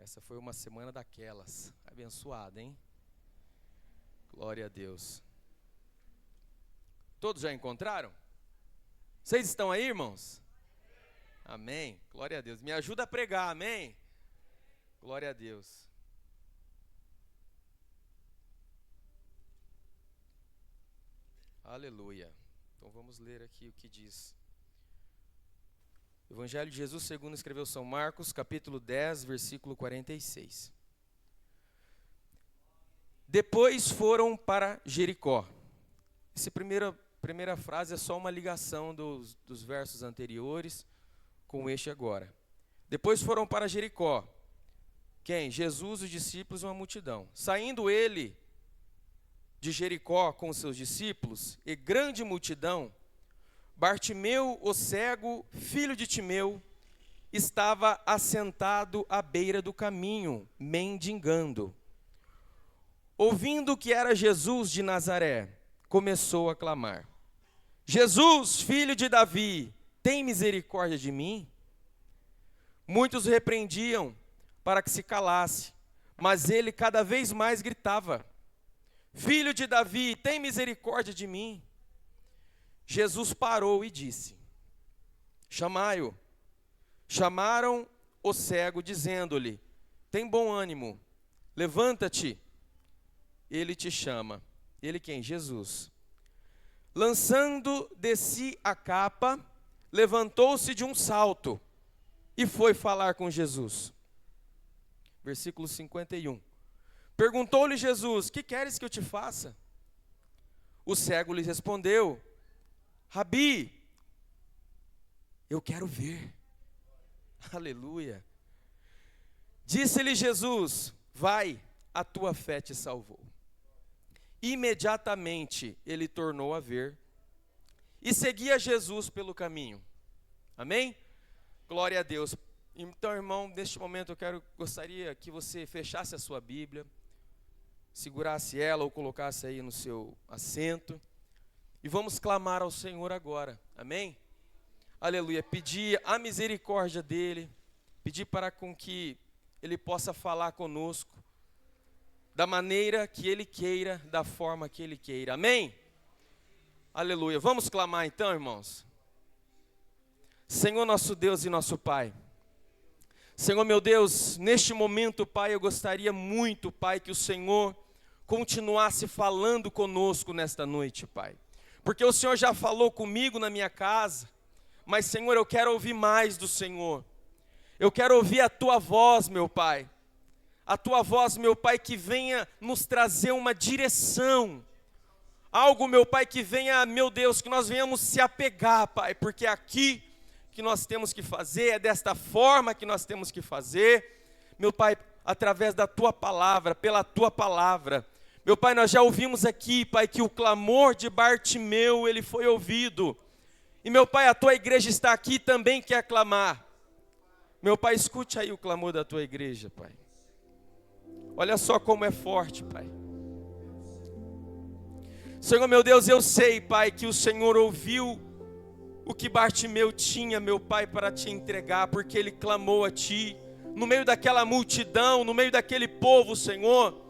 Essa foi uma semana daquelas. Abençoada, hein? Glória a Deus. Todos já encontraram? Vocês estão aí, irmãos? Amém. Glória a Deus. Me ajuda a pregar, amém? Glória a Deus. Aleluia. Então vamos ler aqui o que diz. Evangelho de Jesus segundo escreveu São Marcos, capítulo 10, versículo 46. Depois foram para Jericó. Essa primeira frase é só uma ligação dos versos anteriores com este agora. Depois foram para Jericó. Quem? Jesus, os discípulos e uma multidão. Saindo ele de Jericó com os seus discípulos e grande multidão, Bartimeu, o cego, filho de Timeu, estava assentado à beira do caminho, mendigando. Ouvindo que era Jesus de Nazaré, começou a clamar: Jesus, filho de Davi, tem misericórdia de mim? Muitos o repreendiam para que se calasse, mas ele cada vez mais gritava: Filho de Davi, tem misericórdia de mim? Jesus parou e disse: Chamai-o. Chamaram o cego, dizendo-lhe: Tem bom ânimo, levanta-te, ele te chama. Ele quem? Jesus. Lançando de si a capa, levantou-se de um salto e foi falar com Jesus. Versículo 51. Perguntou-lhe Jesus: Que queres que eu te faça? O cego lhe respondeu: Rabi, eu quero ver. Aleluia. Disse-lhe Jesus: Vai, a tua fé te salvou. Imediatamente ele tornou a ver e seguia Jesus pelo caminho. Amém? Glória a Deus. Então, irmão, neste momento gostaria que você fechasse a sua Bíblia, segurasse ela ou colocasse aí no seu assento. E vamos clamar ao Senhor agora, amém? Aleluia, pedir a misericórdia dEle, pedir para com que Ele possa falar conosco, da maneira que Ele queira, da forma que Ele queira, amém? Aleluia, vamos clamar então, irmãos? Senhor nosso Deus e nosso Pai, Senhor meu Deus, neste momento, Pai, eu gostaria muito, Pai, que o Senhor continuasse falando conosco nesta noite, Pai. Porque o Senhor já falou comigo na minha casa, mas, Senhor, eu quero ouvir mais do Senhor. Eu quero ouvir a Tua voz, meu Pai. A Tua voz, meu Pai, que venha nos trazer uma direção. Algo, meu Pai, que venha, meu Deus, que nós venhamos se apegar, Pai. Porque é aqui que nós temos que fazer, é desta forma que nós temos que fazer. Meu Pai, através da Tua palavra, pela Tua palavra. Meu Pai, nós já ouvimos aqui, Pai, que o clamor de Bartimeu, ele foi ouvido. E, meu Pai, a Tua igreja está aqui também quer clamar. Meu Pai, escute aí o clamor da Tua igreja, Pai. Olha só como é forte, Pai. Senhor, meu Deus, eu sei, Pai, que o Senhor ouviu o que Bartimeu tinha, meu Pai, para Te entregar, porque ele clamou a Ti, no meio daquela multidão, no meio daquele povo, Senhor.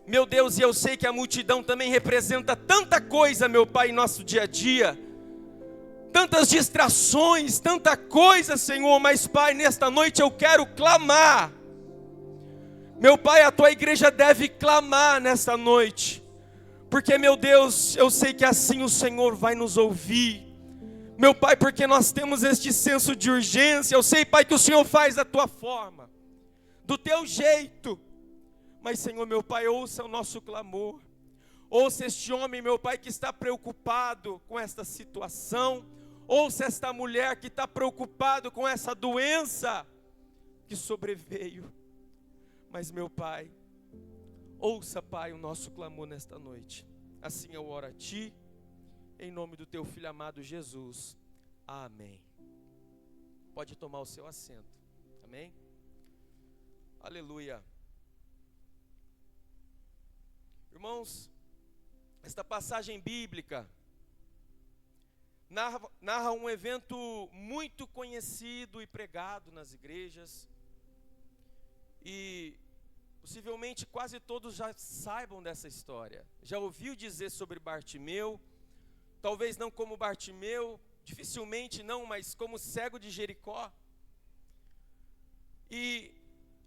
Meu Deus, e eu sei que a multidão também representa tanta coisa, meu Pai, em nosso dia a dia. Tantas distrações, tanta coisa, Senhor. Mas, Pai, nesta noite eu quero clamar. Meu Pai, a Tua igreja deve clamar nesta noite. Porque, meu Deus, eu sei que assim o Senhor vai nos ouvir. Meu Pai, porque nós temos este senso de urgência. Eu sei, Pai, que o Senhor faz da Tua forma, do Teu jeito. Mas, Senhor, meu Pai, ouça o nosso clamor. Ouça este homem, meu Pai, que está preocupado com esta situação. Ouça esta mulher que está preocupado com essa doença que sobreveio. Mas, meu Pai, ouça, Pai, o nosso clamor nesta noite. Assim eu oro a Ti, em nome do Teu Filho amado Jesus. Amém. Pode tomar o seu assento. Amém? Aleluia. Irmãos, esta passagem bíblica narra um evento muito conhecido e pregado nas igrejas. E possivelmente quase todos já saibam dessa história. Já ouviu dizer sobre Bartimeu, talvez não como Bartimeu, dificilmente não, mas como cego de Jericó. E,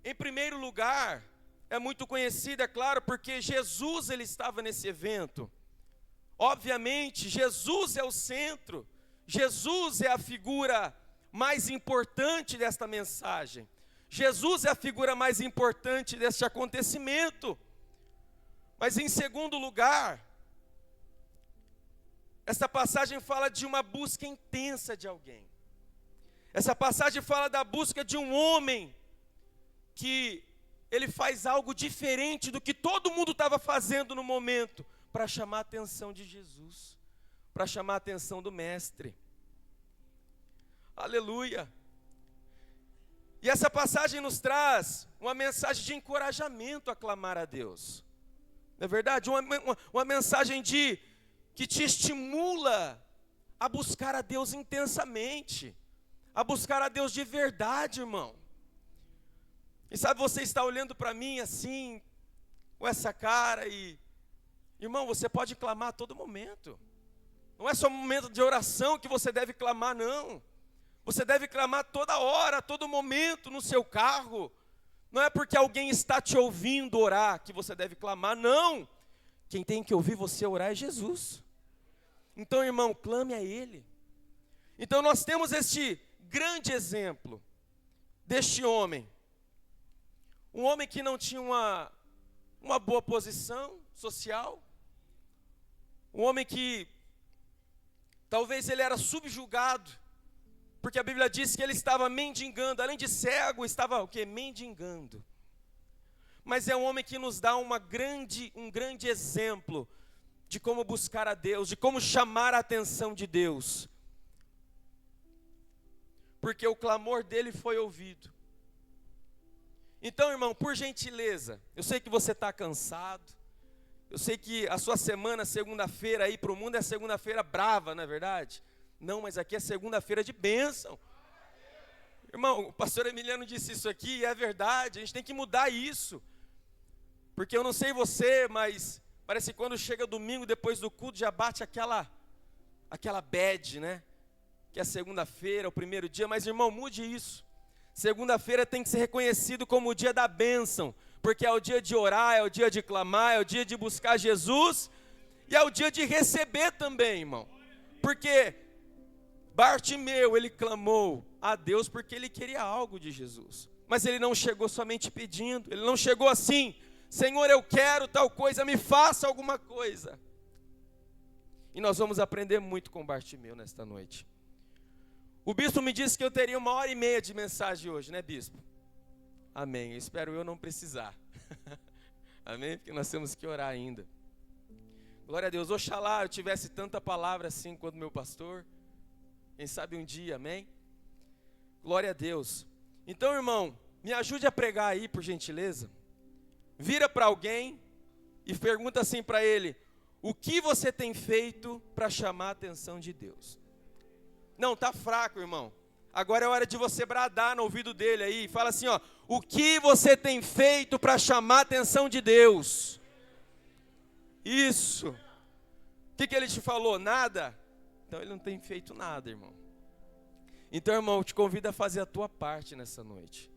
em primeiro lugar, é muito conhecido, é claro, porque Jesus ele estava nesse evento. Obviamente, Jesus é o centro, Jesus é a figura mais importante desta mensagem. Jesus é a figura mais importante deste acontecimento. Mas em segundo lugar, essa passagem fala de uma busca intensa de alguém. Essa passagem fala da busca de um homem que ele faz algo diferente do que todo mundo estava fazendo no momento, para chamar a atenção de Jesus, para chamar a atenção do Mestre. Aleluia! E essa passagem nos traz uma mensagem de encorajamento a clamar a Deus. Não é verdade? Uma mensagem que te estimula a buscar a Deus intensamente, a buscar a Deus de verdade, irmão. E sabe, você está olhando para mim assim, com essa cara e... Irmão, você pode clamar a todo momento. Não é só um momento de oração que você deve clamar, não. Você deve clamar toda hora, a todo momento, no seu carro. Não é porque alguém está te ouvindo orar que você deve clamar, não. Quem tem que ouvir você orar é Jesus. Então, irmão, clame a Ele. Então, nós temos este grande exemplo deste homem. Um homem que não tinha uma boa posição social. Um homem que talvez ele era subjugado, porque a Bíblia diz que ele estava mendigando, além de cego, estava o quê? Mendigando. Mas é um homem que nos dá um grande exemplo de como buscar a Deus, de como chamar a atenção de Deus. Porque o clamor dele foi ouvido. Então, irmão, por gentileza, eu sei que você está cansado, eu sei que a sua semana, segunda-feira aí para o mundo é segunda-feira brava, não é verdade? Não, mas aqui é segunda-feira de bênção. Irmão, o pastor Emiliano disse isso aqui e é verdade, a gente tem que mudar isso. Porque eu não sei você, mas parece que quando chega domingo, depois do culto, já bate aquela bad, né? Que é segunda-feira, o primeiro dia, mas irmão, mude isso. Segunda-feira tem que ser reconhecido como o dia da bênção, porque é o dia de orar, é o dia de clamar, é o dia de buscar Jesus, e é o dia de receber também, irmão. Porque Bartimeu, ele clamou a Deus porque ele queria algo de Jesus. Mas ele não chegou somente pedindo, ele não chegou assim, Senhor, eu quero tal coisa, me faça alguma coisa. E nós vamos aprender muito com Bartimeu nesta noite. O bispo me disse que eu teria 1h30 de mensagem hoje, né, bispo? Amém, eu espero eu não precisar. Amém? Porque nós temos que orar ainda. Glória a Deus, oxalá eu tivesse tanta palavra assim quanto meu pastor. Quem sabe um dia, amém? Glória a Deus. Então, irmão, me ajude a pregar aí, por gentileza. Vira para alguém e pergunta assim para ele: o que você tem feito para chamar a atenção de Deus? Não, tá fraco, irmão. Agora é hora de você bradar no ouvido dele aí. Fala assim, ó: o que você tem feito para chamar a atenção de Deus? Isso. O que ele te falou? Nada? Então ele não tem feito nada, irmão. Então, irmão, eu te convido a fazer a tua parte nessa noite.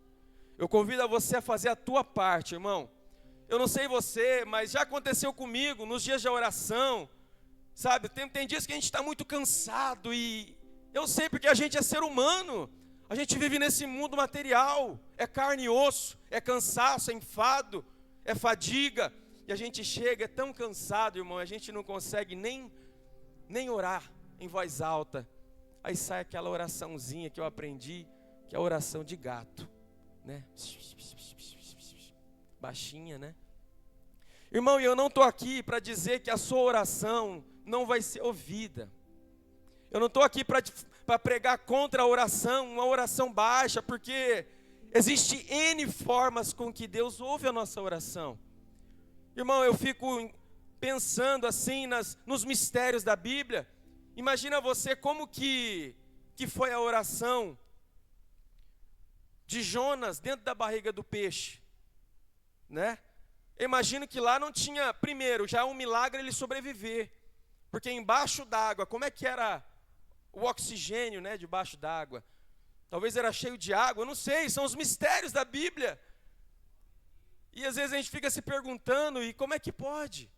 Eu convido a você a fazer a tua parte, irmão. Eu não sei você, mas já aconteceu comigo nos dias de oração. Sabe, tem dias que a gente está muito cansado e... eu sei, porque a gente é ser humano, a gente vive nesse mundo material, é carne e osso, é cansaço, é enfado, é fadiga, e a gente chega, é tão cansado, irmão, a gente não consegue nem orar em voz alta. Aí sai aquela oraçãozinha que eu aprendi, que é a oração de gato, né? Baixinha, né? Irmão, e eu não estou aqui para dizer que a sua oração não vai ser ouvida. Eu não estou aqui para pregar contra a oração, uma oração baixa, porque existe N formas com que Deus ouve a nossa oração. Irmão, eu fico pensando assim nos mistérios da Bíblia. Imagina você como que foi a oração de Jonas dentro da barriga do peixe, né? Eu imagino que lá não tinha, primeiro, já é um milagre ele sobreviver. Porque embaixo d'água, como é que era o oxigênio, né, debaixo d'água? Talvez era cheio de água, eu não sei, são os mistérios da Bíblia. E às vezes a gente fica se perguntando, e como é que pode?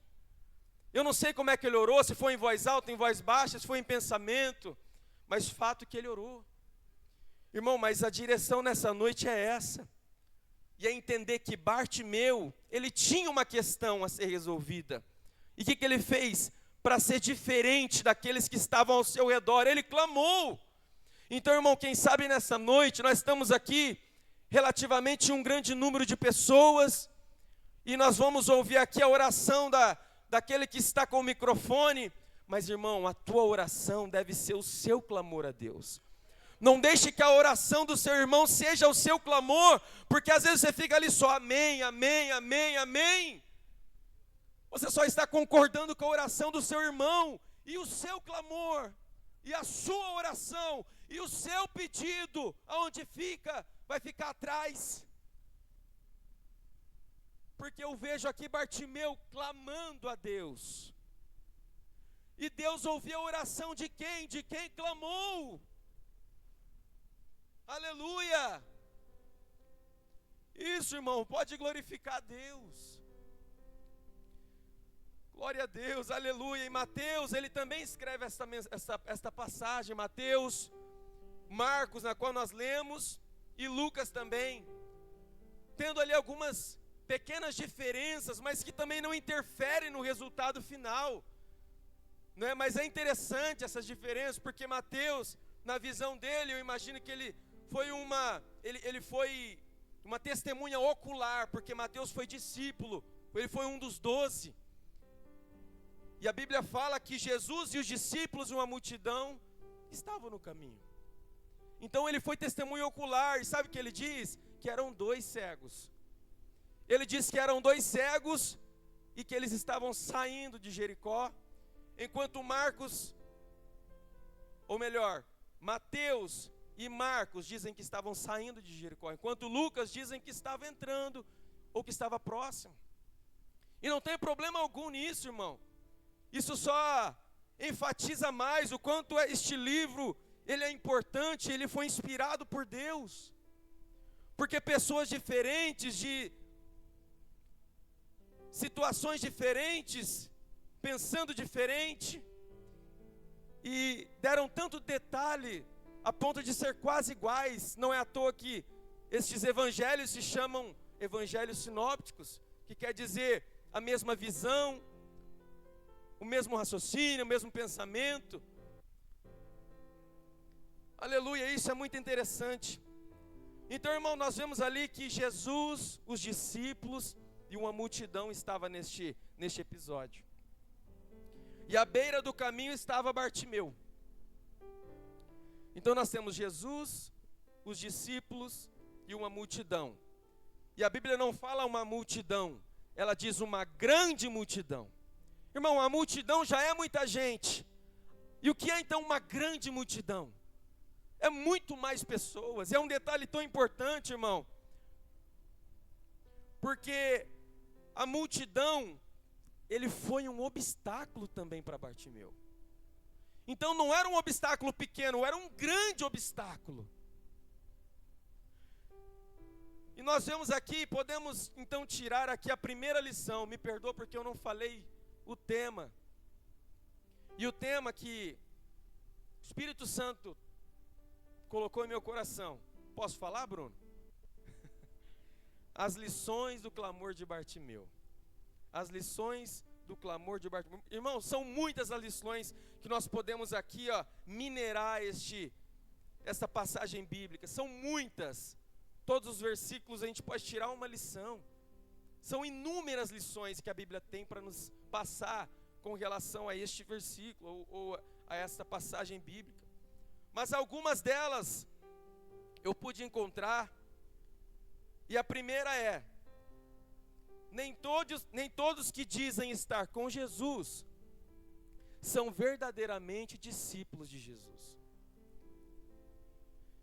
Eu não sei como é que ele orou, se foi em voz alta, em voz baixa, se foi em pensamento, mas fato é que ele orou. Irmão, mas a direção nessa noite é essa. E é entender que Bartimeu, ele tinha uma questão a ser resolvida. E o que ele fez? Para ser diferente daqueles que estavam ao seu redor, ele clamou. Então, irmão, quem sabe nessa noite, nós estamos aqui, relativamente um grande número de pessoas, e nós vamos ouvir aqui a oração daquele que está com o microfone, mas, irmão, a tua oração deve ser o seu clamor a Deus. Não deixe que a oração do seu irmão seja o seu clamor, porque às vezes você fica ali só amém, amém, amém, amém. Você só está concordando com a oração do seu irmão, e o seu clamor, e a sua oração, e o seu pedido, aonde fica, vai ficar atrás. Porque eu vejo aqui Bartimeu clamando a Deus. E Deus ouviu a oração de quem? De quem clamou. Aleluia! Isso, irmão, pode glorificar a Deus. Glória a Deus, aleluia. E Mateus, ele também escreve esta passagem, Mateus, Marcos, na qual nós lemos, e Lucas também, tendo ali algumas pequenas diferenças, mas que também não interferem no resultado final, né? Mas é interessante essas diferenças, porque Mateus, na visão dele, eu imagino que ele foi uma testemunha ocular, porque Mateus foi discípulo, ele foi um dos 12, e a Bíblia fala que Jesus e os discípulos e uma multidão estavam no caminho. Então ele foi testemunha ocular, e sabe o que ele diz? Que eram 2 cegos. Ele diz que eram 2 cegos, e que eles estavam saindo de Jericó, enquanto Mateus e Marcos dizem que estavam saindo de Jericó, enquanto Lucas dizem que estava entrando, ou que estava próximo. E não tem problema algum nisso, irmão. Isso só enfatiza mais o quanto este livro, ele é importante, ele foi inspirado por Deus. Porque pessoas diferentes, de situações diferentes, pensando diferente, e deram tanto detalhe, a ponto de ser quase iguais. Não é à toa que estes evangelhos se chamam evangelhos sinópticos, que quer dizer a mesma visão, o mesmo raciocínio, o mesmo pensamento. Aleluia, isso é muito interessante. Então, irmão, nós vemos ali que Jesus, os discípulos e uma multidão estava neste episódio. E à beira do caminho estava Bartimeu. Então nós temos Jesus, os discípulos e uma multidão. E a Bíblia não fala uma multidão, ela diz uma grande multidão. Irmão, a multidão já é muita gente. E o que é então uma grande multidão? É muito mais pessoas. É um detalhe tão importante, irmão. Porque a multidão, ele foi um obstáculo também para Bartimeu. Então não era um obstáculo pequeno, era um grande obstáculo. E nós vemos aqui, podemos então tirar aqui a primeira lição. Me perdoa porque eu não falei o tema. E o tema que o Espírito Santo colocou em meu coração. Posso falar, Bruno? As lições do clamor de Bartimeu. As lições do clamor de Bartimeu. Irmão, são muitas as lições que nós podemos aqui, minerar esta passagem bíblica. São muitas. Todos os versículos a gente pode tirar uma lição. São inúmeras lições que a Bíblia tem para nos passar com relação a este versículo ou a esta passagem bíblica. Mas algumas delas eu pude encontrar. E a primeira é: nem todos que dizem estar com Jesus são verdadeiramente discípulos de Jesus.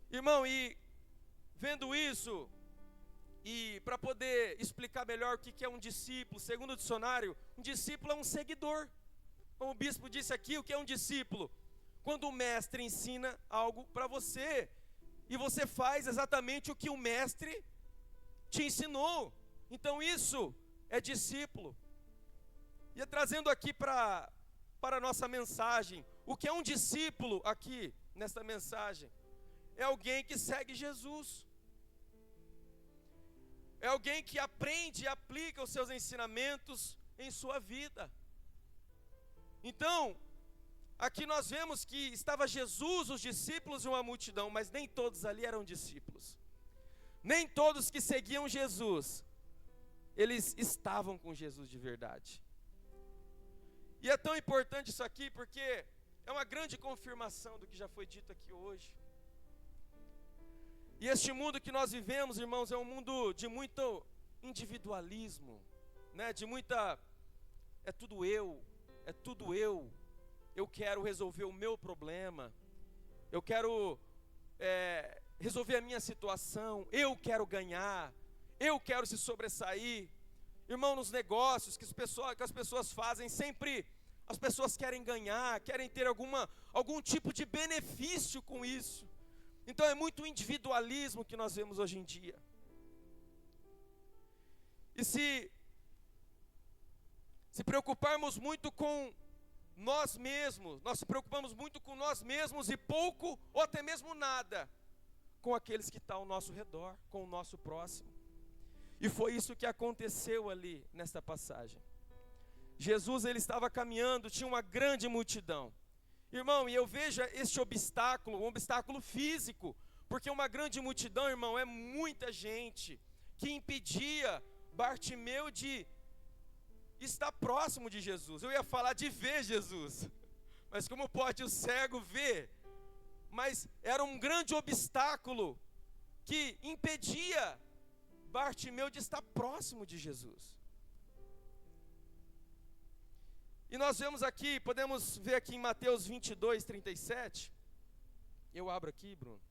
Irmão, e vendo isso, E para poder explicar melhor o que é um discípulo, segundo o dicionário, um discípulo é um seguidor. Como o bispo disse aqui, o que é um discípulo? Quando o mestre ensina algo para você, e você faz exatamente o que o mestre te ensinou. Então isso é discípulo. E trazendo aqui para a nossa mensagem, o que é um discípulo aqui, nesta mensagem? É alguém que segue Jesus. É alguém que aprende e aplica os seus ensinamentos em sua vida. Então, aqui nós vemos que estava Jesus, os discípulos e uma multidão, mas nem todos ali eram discípulos. Nem todos que seguiam Jesus, eles estavam com Jesus de verdade. E é tão importante isso aqui porque é uma grande confirmação do que já foi dito aqui hoje. E este mundo que nós vivemos, irmãos, é um mundo de muito individualismo, né? De muita, é tudo eu, eu quero resolver o meu problema, eu quero resolver a minha situação, eu quero ganhar, eu quero se sobressair. Irmão, nos negócios que as pessoas fazem, sempre as pessoas querem ganhar, querem ter algum tipo de benefício com isso. Então é muito individualismo que nós vemos hoje em dia. E se preocuparmos muito com nós mesmos, nós se preocupamos muito com nós mesmos e pouco ou até mesmo nada com aqueles que estão ao nosso redor, com o nosso próximo. E foi isso que aconteceu ali nesta passagem. Jesus, ele estava caminhando, tinha uma grande multidão. Irmão, e eu vejo este obstáculo, um obstáculo físico, porque uma grande multidão, irmão, é muita gente que impedia Bartimeu de estar próximo de Jesus. Eu ia falar de ver Jesus, mas como pode o cego ver? Mas era um grande obstáculo que impedia Bartimeu de estar próximo de Jesus. E nós vemos aqui, podemos ver aqui em Mateus 22, 37. Eu abro aqui, Bruno.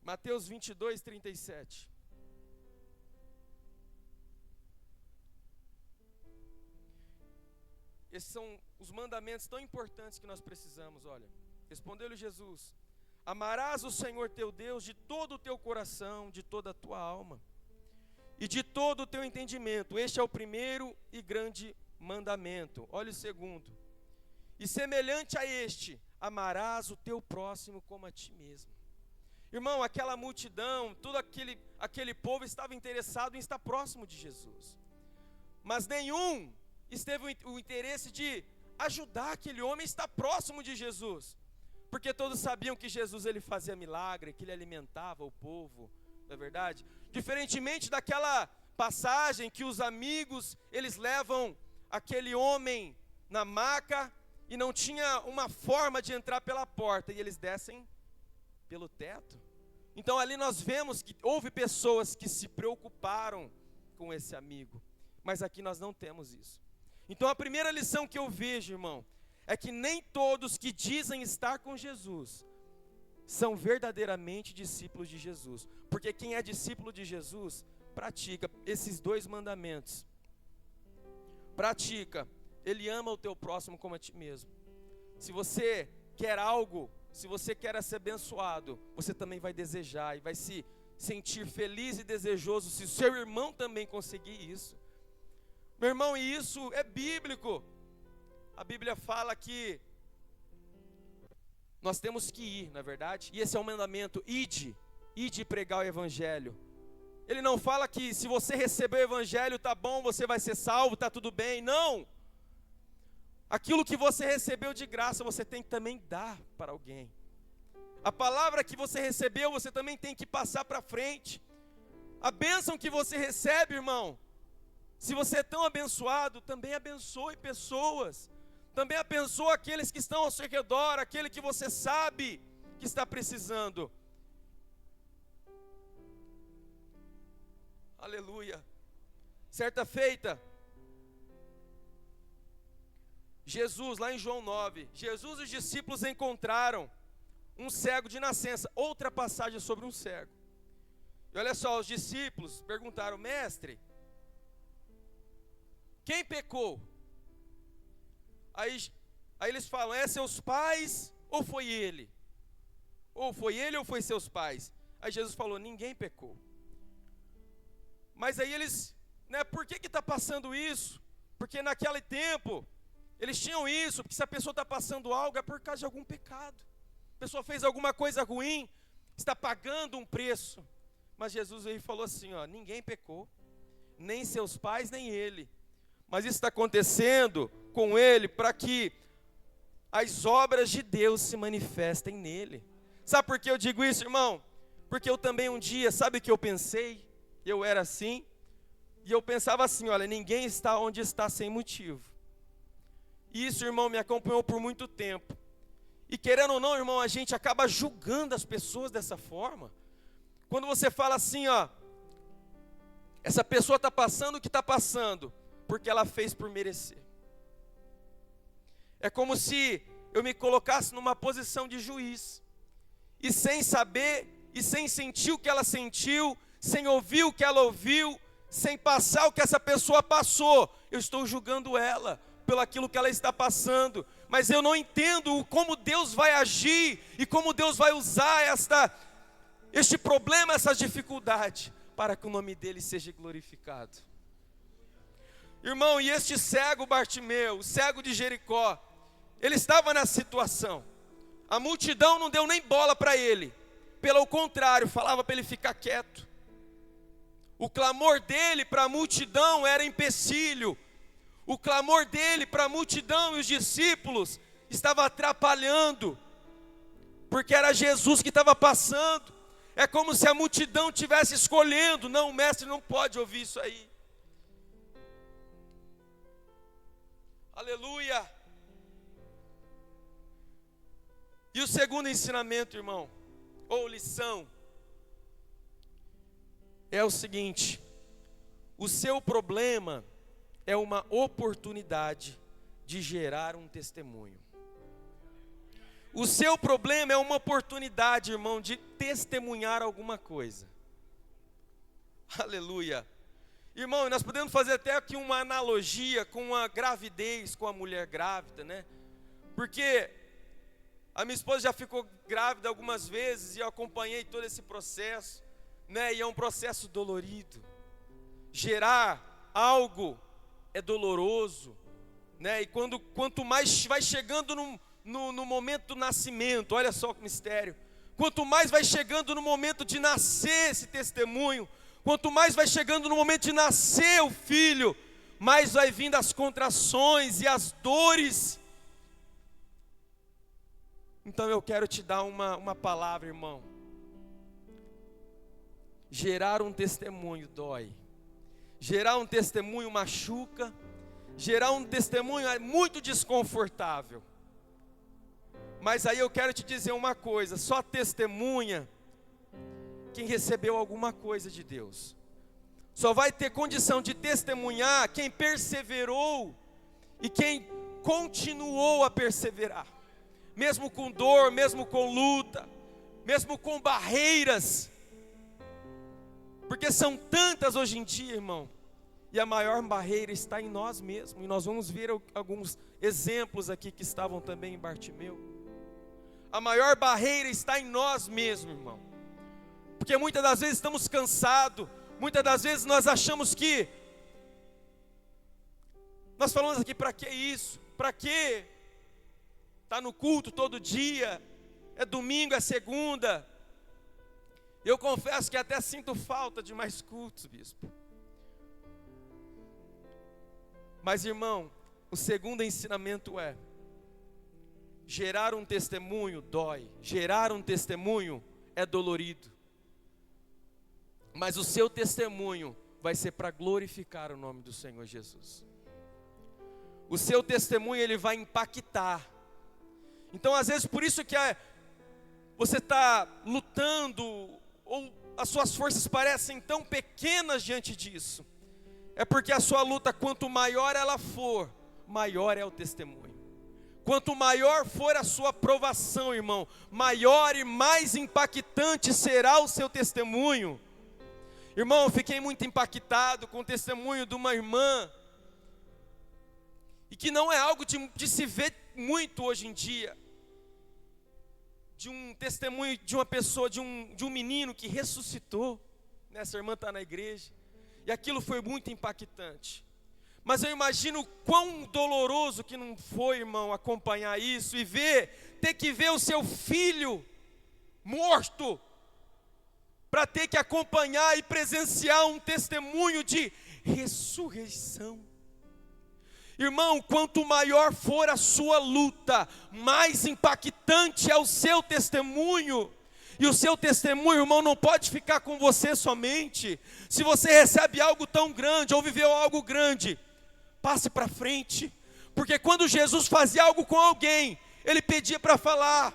Mateus 22, 37. Esses são os mandamentos tão importantes que nós precisamos, olha. Respondeu-lhe Jesus: amarás o Senhor teu Deus de todo o teu coração, de toda a tua alma e de todo o teu entendimento. Este é o primeiro e grande mandamento. Olha o segundo. E semelhante a este, amarás o teu próximo como a ti mesmo. Irmão, aquela multidão, todo aquele povo estava interessado em estar próximo de Jesus. Mas nenhum teve o interesse de ajudar aquele homem a estar próximo de Jesus. Porque todos sabiam que Jesus, ele fazia milagre, que ele alimentava o povo. Não é verdade? Diferentemente daquela passagem que os amigos, eles levam aquele homem na maca e não tinha uma forma de entrar pela porta, e eles descem pelo teto. Então ali nós vemos que houve pessoas que se preocuparam com esse amigo, mas aqui nós não temos isso. Então a primeira lição que eu vejo, irmão, é que nem todos que dizem estar com Jesus são verdadeiramente discípulos de Jesus. Porque quem é discípulo de Jesus, pratica esses dois mandamentos. Pratica, ele ama o teu próximo como a ti mesmo. Se você quer algo, se você quer ser abençoado, você também vai desejar e vai se sentir feliz e desejoso se o seu irmão também conseguir isso. Meu irmão, e isso é bíblico. A Bíblia fala que nós temos que ir, não é verdade? E esse é o mandamento: ide pregar o evangelho. Ele não fala que se você receber o evangelho, tá bom, você vai ser salvo, tá tudo bem. Não. Aquilo que você recebeu de graça, você tem que também dar para alguém. A palavra que você recebeu, você também tem que passar para frente. A bênção que você recebe, irmão, se você é tão abençoado, também abençoe pessoas. Também abençoa aqueles que estão ao seu redor, aquele que você sabe que está precisando. Aleluia. Certa feita, Jesus, lá em João 9, Jesus e os discípulos encontraram um cego de nascença. Outra passagem sobre um cego. E olha só, os discípulos perguntaram: mestre, quem pecou? Aí eles falam: é seus pais ou foi ele? Ou foi ele ou foi seus pais? Aí Jesus falou: ninguém pecou. Mas aí eles, por que está passando isso? Porque naquele tempo, eles tinham isso, porque se a pessoa está passando algo, é por causa de algum pecado. A pessoa fez alguma coisa ruim, está pagando um preço. Mas Jesus aí falou assim, ninguém pecou, nem seus pais, nem ele. Mas isso está acontecendo com ele para que as obras de Deus se manifestem nele. Sabe por que eu digo isso, irmão? Porque eu também um dia, sabe o que eu pensei? Eu era assim, e eu pensava assim, olha, ninguém está onde está sem motivo. E isso, irmão, me acompanhou por muito tempo. E querendo ou não, irmão, a gente acaba julgando as pessoas dessa forma. Quando você fala assim, essa pessoa está passando o que está passando, porque ela fez por merecer. É como se eu me colocasse numa posição de juiz, e sem saber, e sem sentir o que ela sentiu, sem ouvir o que ela ouviu, sem passar o que essa pessoa passou, eu estou julgando ela pelo aquilo que ela está passando, mas eu não entendo como Deus vai agir, e como Deus vai usar este problema, essa dificuldade, para que o nome dele seja glorificado. Irmão, e este cego Bartimeu, o cego de Jericó, ele estava nessa situação, a multidão não deu nem bola para ele, pelo contrário, falava para ele ficar quieto. O clamor dele para a multidão era empecilho, o clamor dele para a multidão e os discípulos estava atrapalhando, porque era Jesus que estava passando. É como se a multidão estivesse escolhendo: não, o mestre não pode ouvir isso aí. Aleluia. E o segundo ensinamento, irmão, ou lição, é o seguinte: o seu problema é uma oportunidade de gerar um testemunho. O seu problema é uma oportunidade, irmão, de testemunhar alguma coisa. Aleluia. Irmão, nós podemos fazer até aqui uma analogia com a gravidez, com a mulher grávida, né? Porque a minha esposa já ficou grávida algumas vezes e eu acompanhei todo esse processo, né? E é um processo dolorido. Gerar algo é doloroso, né? E quanto mais vai chegando no momento do nascimento, olha só que mistério, quanto mais vai chegando no momento de nascer esse testemunho, quanto mais vai chegando no momento de nascer o filho, mais vai vindo as contrações e as dores. Então eu quero te dar uma palavra, irmão. Gerar um testemunho dói, gerar um testemunho machuca, gerar um testemunho é muito desconfortável. Mas aí eu quero te dizer uma coisa: só testemunha quem recebeu alguma coisa de Deus. Só vai ter condição de testemunhar quem perseverou e quem continuou a perseverar. Mesmo com dor, mesmo com luta, mesmo com barreiras. Porque são tantas hoje em dia, irmão. E a maior barreira está em nós mesmos. E nós vamos ver alguns exemplos aqui que estavam também em Bartimeu. A maior barreira está em nós mesmos, irmão. Porque muitas das vezes estamos cansados. Muitas das vezes nós achamos que... Nós falamos aqui, para que isso? Para que está no culto todo dia? É domingo, é segunda. Eu confesso que até sinto falta de mais cultos, bispo. Mas, irmão, o segundo ensinamento é: gerar um testemunho dói, gerar um testemunho é dolorido. Mas o seu testemunho vai ser para glorificar o nome do Senhor Jesus. O seu testemunho, ele vai impactar. Então, às vezes, por isso que você está lutando, ou as suas forças parecem tão pequenas diante disso. É porque a sua luta, quanto maior ela for, maior é o testemunho. Quanto maior for a sua provação, irmão, maior e mais impactante será o seu testemunho. Irmão, eu fiquei muito impactado com o testemunho de uma irmã, e que não é algo de se ver muito hoje em dia, de um testemunho de uma pessoa, de um menino que ressuscitou. Essa irmã está na igreja, e aquilo foi muito impactante. Mas eu imagino quão doloroso que não foi, irmão, acompanhar isso e ter que ver o seu filho morto, para ter que acompanhar e presenciar um testemunho de ressurreição. Irmão, quanto maior for a sua luta, mais impactante é o seu testemunho. E o seu testemunho, irmão, não pode ficar com você somente. Se você recebe algo tão grande ou viveu algo grande, passe para frente. Porque quando Jesus fazia algo com alguém, ele pedia para falar.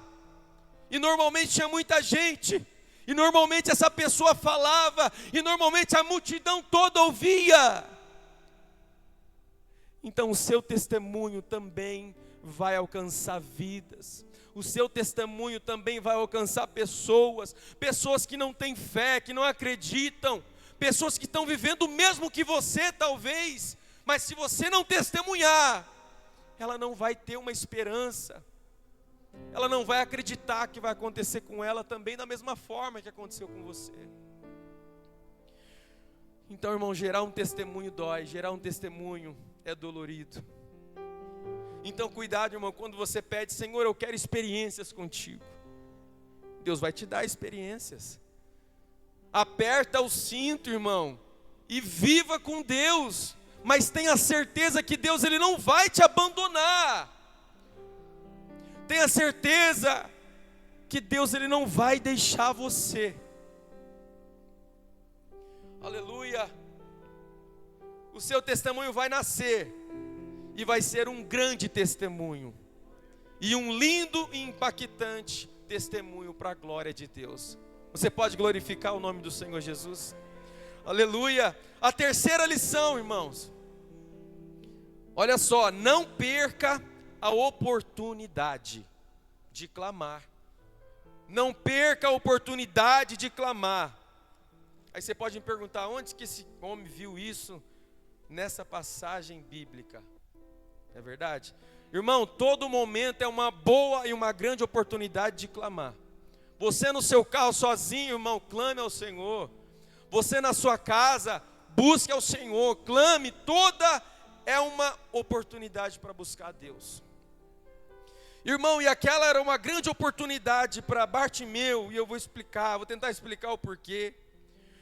E normalmente tinha muita gente. E normalmente essa pessoa falava. E normalmente a multidão toda ouvia. Então o seu testemunho também vai alcançar vidas. O seu testemunho também vai alcançar pessoas que não têm fé, que não acreditam, pessoas que estão vivendo o mesmo que você talvez, mas se você não testemunhar, ela não vai ter uma esperança, ela não vai acreditar que vai acontecer com ela também da mesma forma que aconteceu com você. Então, irmão, gerar um testemunho dói, gerar um testemunho é dolorido. Então cuidado, irmão, quando você pede: Senhor, eu quero experiências contigo, Deus vai te dar experiências. Aperta o cinto, irmão, e viva com Deus, mas tenha certeza que Deus, Ele não vai te abandonar. Tenha certeza que Deus, Ele não vai deixar você. Aleluia. O seu testemunho vai nascer e vai ser um grande testemunho, e um lindo e impactante testemunho para a glória de Deus. Você pode glorificar o nome do Senhor Jesus? Aleluia. A terceira lição, irmãos, olha só: não perca a oportunidade de clamar. Não perca a oportunidade de clamar. Aí você pode me perguntar: onde que esse homem viu isso nessa passagem bíblica? É verdade? Irmão, todo momento é uma boa e uma grande oportunidade de clamar. Você no seu carro sozinho, irmão, clame ao Senhor. Você na sua casa, busque ao Senhor, clame. Toda é uma oportunidade para buscar a Deus. Irmão, e aquela era uma grande oportunidade para Bartimeu, e eu vou tentar explicar o porquê.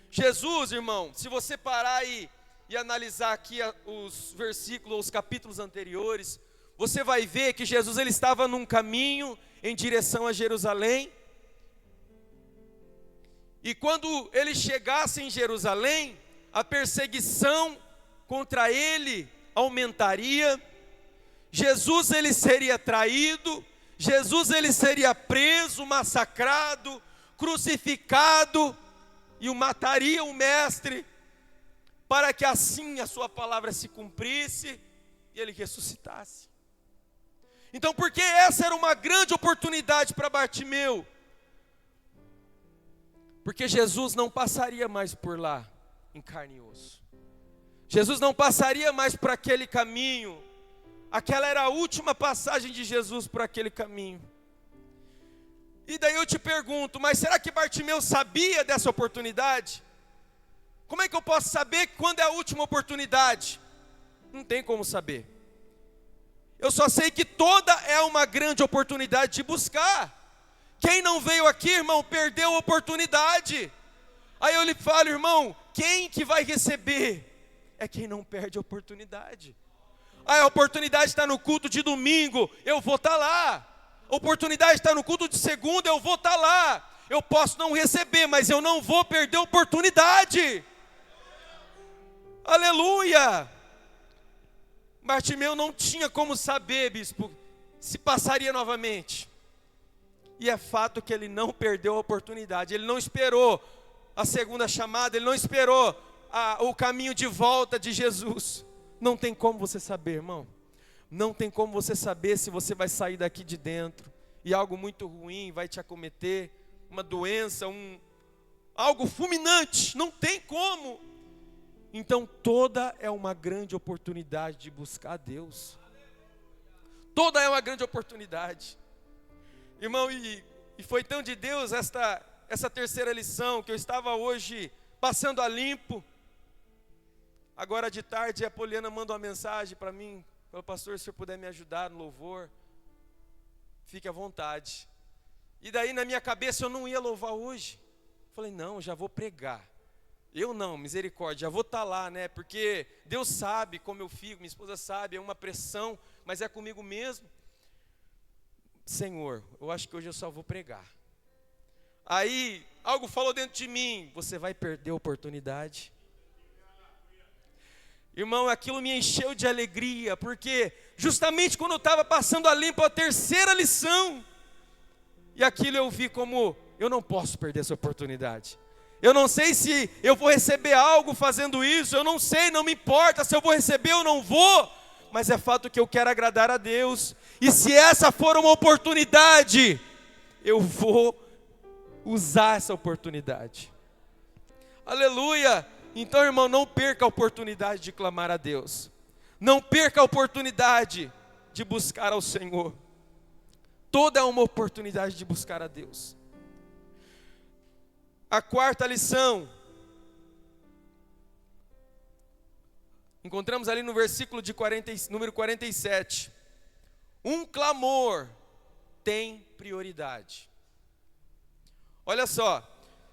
Jesus, irmão, se você parar e analisar aqui os versículos, os capítulos anteriores, você vai ver que Jesus, ele estava num caminho em direção a Jerusalém. E quando ele chegasse em Jerusalém, a perseguição contra ele aumentaria. Jesus, ele seria traído, Jesus, ele seria preso, massacrado, crucificado, e o mataria o mestre, para que assim a sua palavra se cumprisse e ele ressuscitasse. Então, porque essa era uma grande oportunidade para Bartimeu? Porque Jesus não passaria mais por lá em carne e osso. Jesus não passaria mais por aquele caminho. Aquela era a última passagem de Jesus por aquele caminho. E daí eu te pergunto: mas será que Bartimeu sabia dessa oportunidade? Como é que eu posso saber quando é a última oportunidade? Não tem como saber. Eu só sei que toda é uma grande oportunidade de buscar. Quem não veio aqui, irmão, perdeu a oportunidade. Aí eu lhe falo: irmão, quem que vai receber? É quem não perde a oportunidade. A oportunidade está no culto de domingo, eu vou estar lá. A oportunidade está no culto de segunda, eu vou estar lá. Eu posso não receber, mas eu não vou perder a oportunidade. Aleluia. Bartimeu não tinha como saber, bispo, se passaria novamente. E é fato que ele não perdeu a oportunidade. Ele não esperou a segunda chamada, ele não esperou o caminho de volta de Jesus. Não tem como você saber, irmão. Não tem como você saber se você vai sair daqui de dentro e algo muito ruim vai te acometer, uma doença, algo fulminante, não tem como. Então toda é uma grande oportunidade de buscar a Deus. Toda é uma grande oportunidade. Irmão, e foi tão de Deus essa terceira lição, que eu estava hoje passando a limpo. Agora de tarde a Poliana manda uma mensagem para mim, falou: pastor, se o senhor puder me ajudar no louvor, fique à vontade. E daí na minha cabeça eu não ia louvar hoje. Falei: não, já vou pregar. Eu não, misericórdia, já vou estar lá, né? Porque Deus sabe como eu fico, minha esposa sabe, é uma pressão, mas é comigo mesmo. Senhor, eu acho que hoje eu só vou pregar. Aí, algo falou dentro de mim: você vai perder a oportunidade. Irmão, aquilo me encheu de alegria, porque justamente quando eu estava passando a limpo a terceira lição, e aquilo eu vi como: eu não posso perder essa oportunidade. Eu não sei se eu vou receber algo fazendo isso, eu não sei, não me importa se eu vou receber ou não vou, mas é fato que eu quero agradar a Deus, e se essa for uma oportunidade, eu vou usar essa oportunidade. Aleluia! Então, irmão, não perca a oportunidade de clamar a Deus, não perca a oportunidade de buscar ao Senhor. Toda é uma oportunidade de buscar a Deus. A quarta lição, encontramos ali no versículo número 47. Um clamor tem prioridade. Olha só,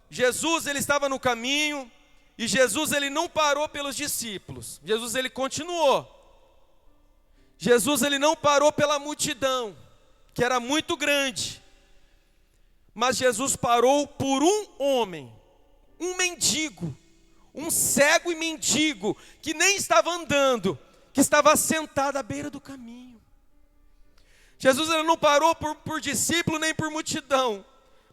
Jesus ele estava no caminho, e Jesus ele não parou pelos discípulos. Jesus ele continuou. Jesus ele não parou pela multidão, que era muito grande. Mas Jesus parou por um homem, um mendigo, um cego e mendigo, que nem estava andando, que estava sentado à beira do caminho. Jesus ele não parou por discípulo nem por multidão,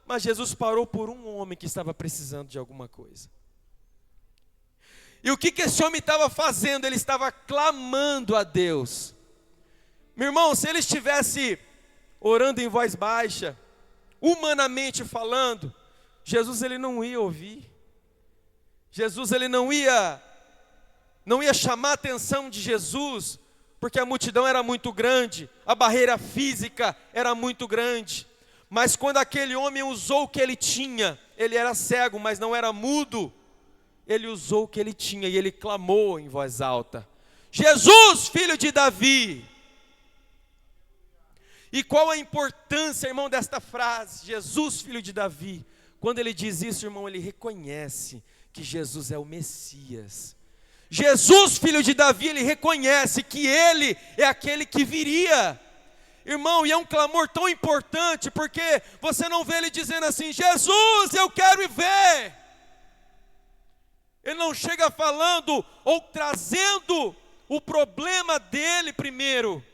mas Jesus parou por um homem que estava precisando de alguma coisa. E o que esse homem estava fazendo? Ele estava clamando a Deus. Meu irmão, se ele estivesse orando em voz baixa, humanamente falando, Jesus ele não ia ouvir. Jesus ele não ia chamar a atenção de Jesus, porque a multidão era muito grande, a barreira física era muito grande. Mas quando aquele homem usou o que ele tinha, ele era cego, mas não era mudo, ele usou o que ele tinha e ele clamou em voz alta: Jesus, filho de Davi. E qual a importância, irmão, desta frase, Jesus, filho de Davi? Quando ele diz isso, irmão, ele reconhece que Jesus é o Messias. Jesus, filho de Davi, ele reconhece que ele é aquele que viria. Irmão, e é um clamor tão importante, porque você não vê ele dizendo assim: Jesus, eu quero ir ver. Ele não chega falando ou trazendo o problema dele primeiro.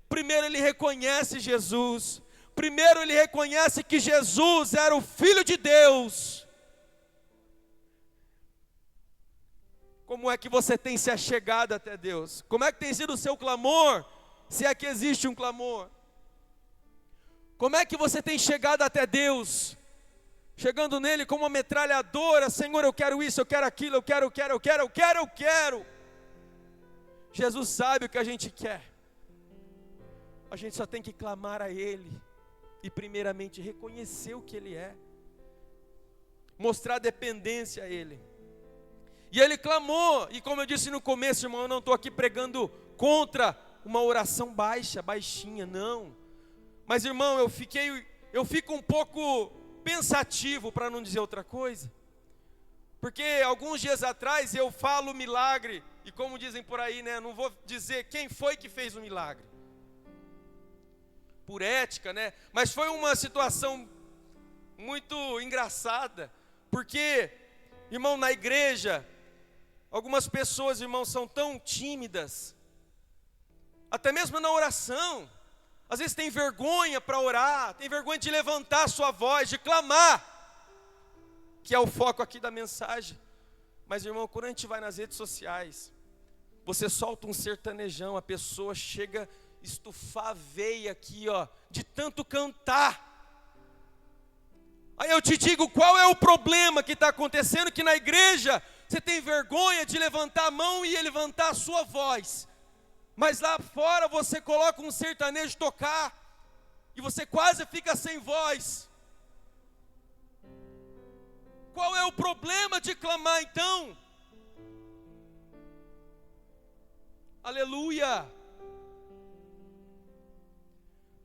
Primeiro ele reconhece Jesus. Primeiro ele reconhece que Jesus era o Filho de Deus. Como é que você tem se achegado até Deus? Como é que tem sido o seu clamor? Se é que existe um clamor. Como é que você tem chegado até Deus? Chegando nele como uma metralhadora: Senhor, eu quero isso, eu quero aquilo, eu quero. Jesus sabe o que a gente quer. A gente só tem que clamar a Ele e primeiramente reconhecer o que Ele é, mostrar dependência a Ele. E ele clamou, e como eu disse no começo, irmão, eu não estou aqui pregando contra uma oração baixinha, não. Mas, irmão, eu fico um pouco pensativo, para não dizer outra coisa, porque alguns dias atrás eu falo milagre, e como dizem por aí, né, não vou dizer quem foi que fez o milagre, por ética, né, mas foi uma situação muito engraçada, porque, irmão, na igreja, algumas pessoas, irmão, são tão tímidas, até mesmo na oração, às vezes tem vergonha para orar, tem vergonha de levantar a sua voz, de clamar, que é o foco aqui da mensagem. Mas, irmão, quando a gente vai nas redes sociais, você solta um sertanejão, a pessoa chega a estufar a veia aqui, ó, de tanto cantar. Aí eu te digo, qual é o problema que está acontecendo? Que na igreja você tem vergonha de levantar a mão e levantar a sua voz, mas lá fora você coloca um sertanejo tocar, e você quase fica sem voz. Qual é o problema de clamar então? Aleluia!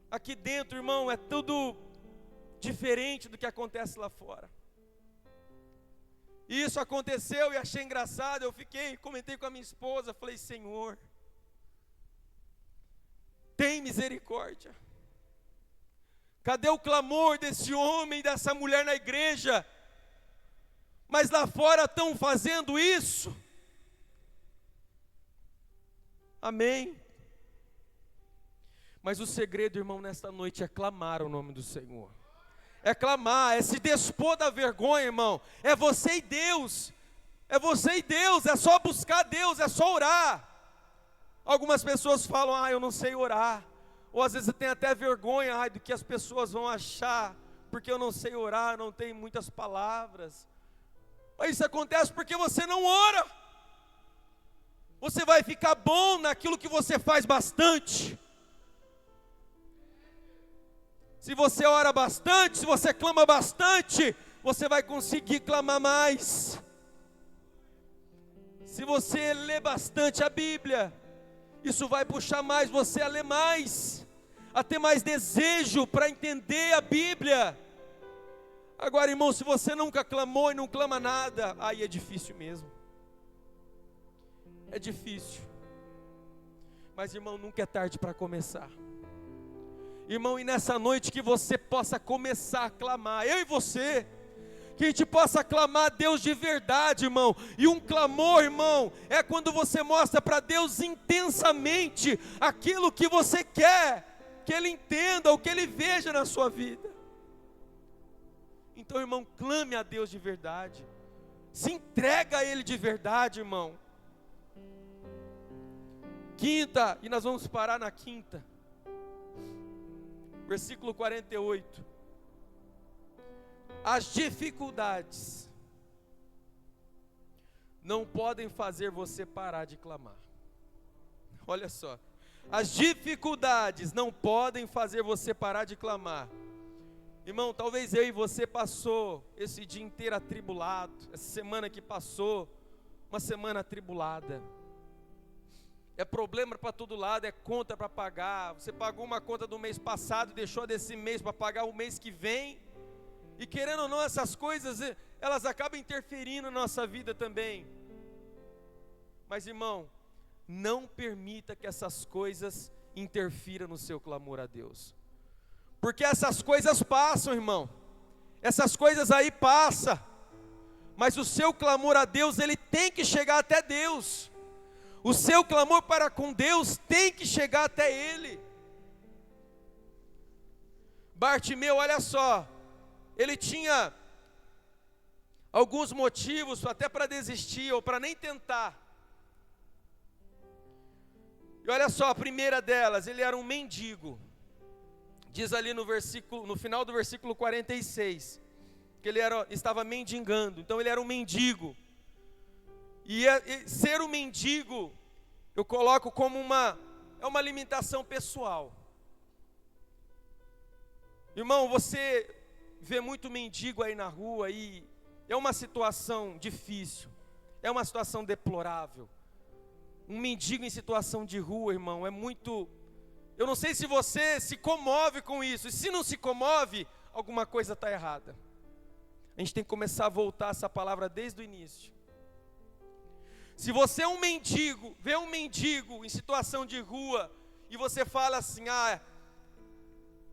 Aqui dentro, irmão, é tudo diferente do que acontece lá fora. E isso aconteceu e achei engraçado. Eu comentei com a minha esposa, falei: Senhor, tem misericórdia. Cadê o clamor desse homem e dessa mulher na igreja? Mas lá fora estão fazendo isso. Amém. Mas o segredo, irmão, nesta noite é clamar o nome do Senhor. É clamar, é se despor da vergonha, irmão. É você e Deus. É você e Deus, é só buscar Deus, é só orar. Algumas pessoas falam: eu não sei orar. Ou às vezes você tem até vergonha do que as pessoas vão achar, porque eu não sei orar, não tenho muitas palavras. Mas isso acontece porque você não ora. Você vai ficar bom naquilo que você faz bastante. Se você ora bastante, se você clama bastante, você vai conseguir clamar mais. Se você lê bastante a Bíblia, isso vai puxar mais você a ler mais, a ter mais desejo para entender a Bíblia. Agora, irmão, se você nunca clamou e não clama nada, aí é difícil mesmo. É difícil. Mas, irmão, nunca é tarde para começar. Irmão, e nessa noite que você possa começar a clamar, eu e você, que a gente possa clamar a Deus de verdade, irmão. E um clamor, irmão, é quando você mostra para Deus intensamente aquilo que você quer que Ele entenda, ou que Ele veja na sua vida. Então, irmão, clame a Deus de verdade, se entrega a Ele de verdade, irmão. Quinta, e nós vamos parar na quinta, versículo 48. As dificuldades não podem fazer você parar de clamar. Olha só, as dificuldades não podem fazer você parar de clamar. Irmão, talvez eu e você passou esse dia inteiro atribulado, essa semana que passou, uma semana atribulada. É problema para todo lado, é conta para pagar. Você pagou uma conta do mês passado, deixou desse mês para pagar o mês que vem. E querendo ou não, essas coisas, elas acabam interferindo na nossa vida também. Mas, irmão, não permita que essas coisas interfiram no seu clamor a Deus. Porque essas coisas passam, irmão. Essas coisas aí passam. Mas o seu clamor a Deus, ele tem que chegar até Deus. O seu clamor para com Deus tem que chegar até Ele. Bartimeu, olha só, ele tinha alguns motivos até para desistir, ou para nem tentar. E olha só, a primeira delas, ele era um mendigo. Diz ali no final do versículo 46, que ele estava mendigando, então ele era um mendigo. E ser um mendigo, eu coloco como uma limitação pessoal. Irmão, você vê muito mendigo aí na rua, e é uma situação difícil, é uma situação deplorável. Um mendigo em situação de rua, irmão, é muito... Eu não sei se você se comove com isso, e se não se comove, alguma coisa está errada. A gente tem que começar a voltar essa palavra desde o início. Se você é um mendigo, vê um mendigo em situação de rua, e você fala assim: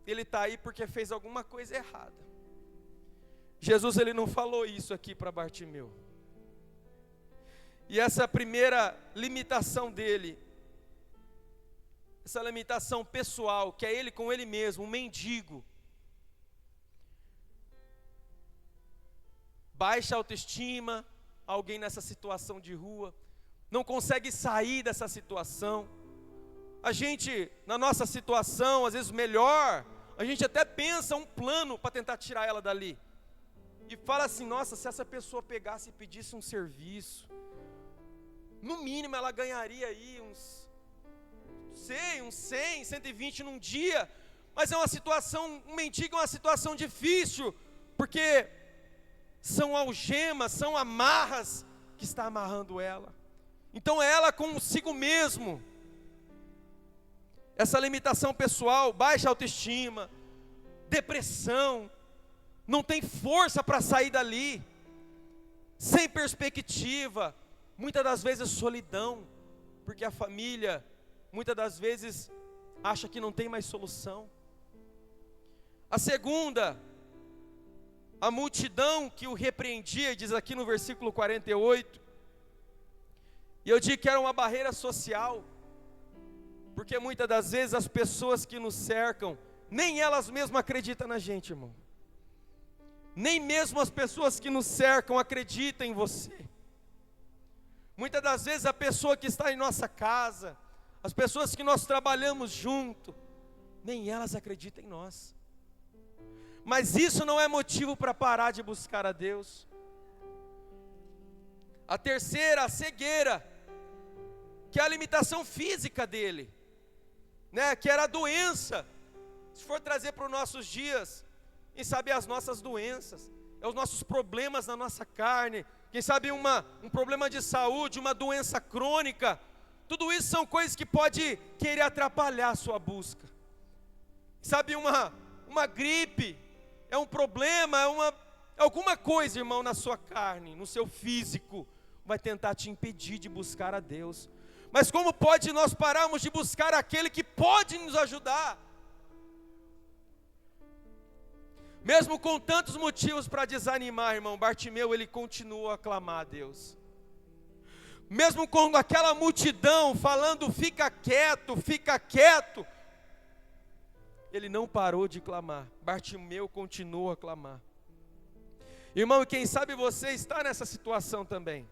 ele está aí porque fez alguma coisa errada. Jesus, ele não falou isso aqui para Bartimeu. E essa primeira limitação dele, essa limitação pessoal, que é ele com ele mesmo, um mendigo, baixa autoestima, alguém nessa situação de rua, não consegue sair dessa situação. A gente, na nossa situação, às vezes melhor, a gente até pensa um plano para tentar tirar ela dali. e fala assim: nossa, se essa pessoa pegasse e pedisse um serviço, no mínimo ela ganharia aí uns 100, 120 num dia. Mas é uma situação, um mendigo é uma situação difícil, porque são algemas, são amarras que está amarrando ela. Então ela consigo mesmo, essa limitação pessoal, baixa autoestima, depressão, não tem força para sair dali, sem perspectiva, muitas das vezes solidão, porque a família, muitas das vezes, acha que não tem mais solução. A segunda, a multidão que o repreendia, diz aqui no versículo 48, e eu digo que era uma barreira social, porque muitas das vezes as pessoas que nos cercam, nem elas mesmas acreditam na gente, irmão. Nem mesmo as pessoas que nos cercam acreditam em você. Muitas das vezes a pessoa que está em nossa casa, as pessoas que nós trabalhamos junto, nem elas acreditam em nós. Mas isso não é motivo para parar de buscar a Deus. A terceira, a cegueira, que é a limitação física dele, né? Que era a doença. Se for trazer para os nossos dias, quem sabe as nossas doenças, é os nossos problemas na nossa carne, quem sabe um problema de saúde, uma doença crônica, tudo isso são coisas que pode querer atrapalhar a sua busca. Sabe, uma gripe, é um problema, alguma coisa, irmão, na sua carne, no seu físico, vai tentar te impedir de buscar a Deus. Mas como pode nós pararmos de buscar aquele que pode nos ajudar? Mesmo com tantos motivos para desanimar, irmão, Bartimeu, ele continuou a clamar a Deus. Mesmo com aquela multidão falando: fica quieto, ele não parou de clamar. Bartimeu continuou a clamar. Irmão, e quem sabe você está nessa situação também.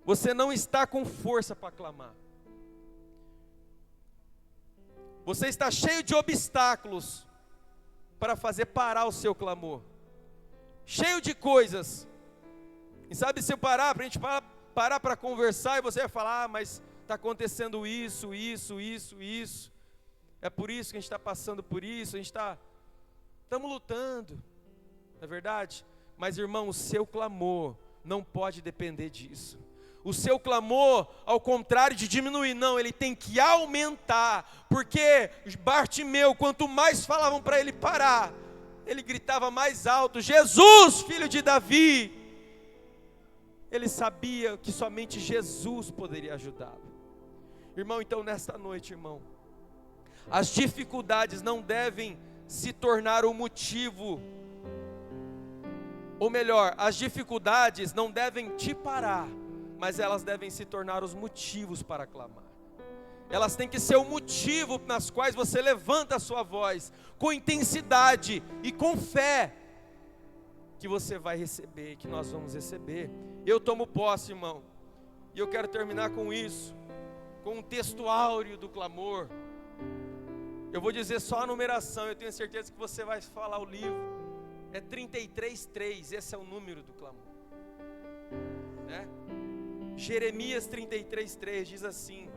Você não está com força para clamar. Você está cheio de obstáculos para fazer parar o seu clamor. Cheio de coisas. E sabe, se eu parar, para a gente parar para conversar, e você vai falar: ah, mas está acontecendo isso. É por isso que a gente está passando por isso, estamos lutando, não é verdade? Mas, irmão, o seu clamor não pode depender disso. O seu clamor, ao contrário de diminuir, não, ele tem que aumentar, porque Bartimeu, quanto mais falavam para ele parar, ele gritava mais alto: Jesus, filho de Davi. Ele sabia que somente Jesus poderia ajudá-lo. Irmão, então nesta noite, irmão, as dificuldades não devem se tornar o motivo, ou melhor, as dificuldades não devem te parar, mas elas devem se tornar os motivos para clamar. Elas têm que ser o motivo nas quais você levanta a sua voz, com intensidade e com fé, que você vai receber, que nós vamos receber. Eu tomo posse, irmão, e eu quero terminar com isso, com um texto áureo do clamor. Eu vou dizer só a numeração, eu tenho certeza que você vai falar o livro. É 33:3, esse é o número do clamor, né? Jeremias 33:3 diz assim: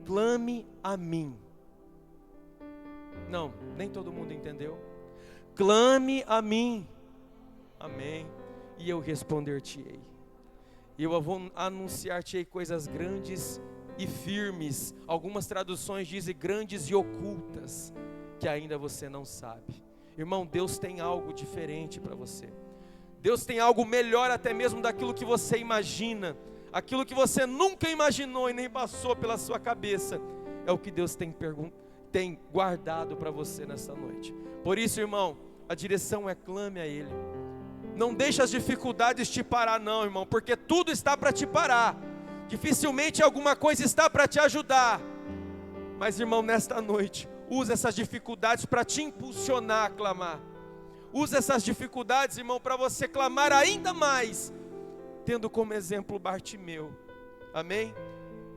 clame a mim. Não, nem todo mundo entendeu. Clame a mim, amém, e eu responder-te-ei. E eu vou anunciar-te-ei coisas grandes e firmes. Algumas traduções dizem grandes e ocultas, que ainda você não sabe. Irmão, Deus tem algo diferente para você. Deus tem algo melhor até mesmo daquilo que você imagina. Aquilo que você nunca imaginou e nem passou pela sua cabeça, é o que Deus tem guardado para você nessa noite. Por isso, irmão, a direção é: clame a Ele. Não deixe as dificuldades te parar não, irmão, porque tudo está para te parar. Dificilmente alguma coisa está para te ajudar. Mas, irmão, nesta noite, use essas dificuldades para te impulsionar a clamar. Use essas dificuldades, irmão, para você clamar ainda mais, tendo como exemplo Bartimeu. Amém?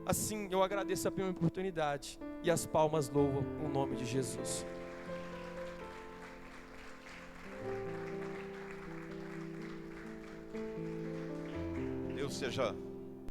Assim, eu agradeço a primeira oportunidade, e as palmas louvam o nome de Jesus. Deus seja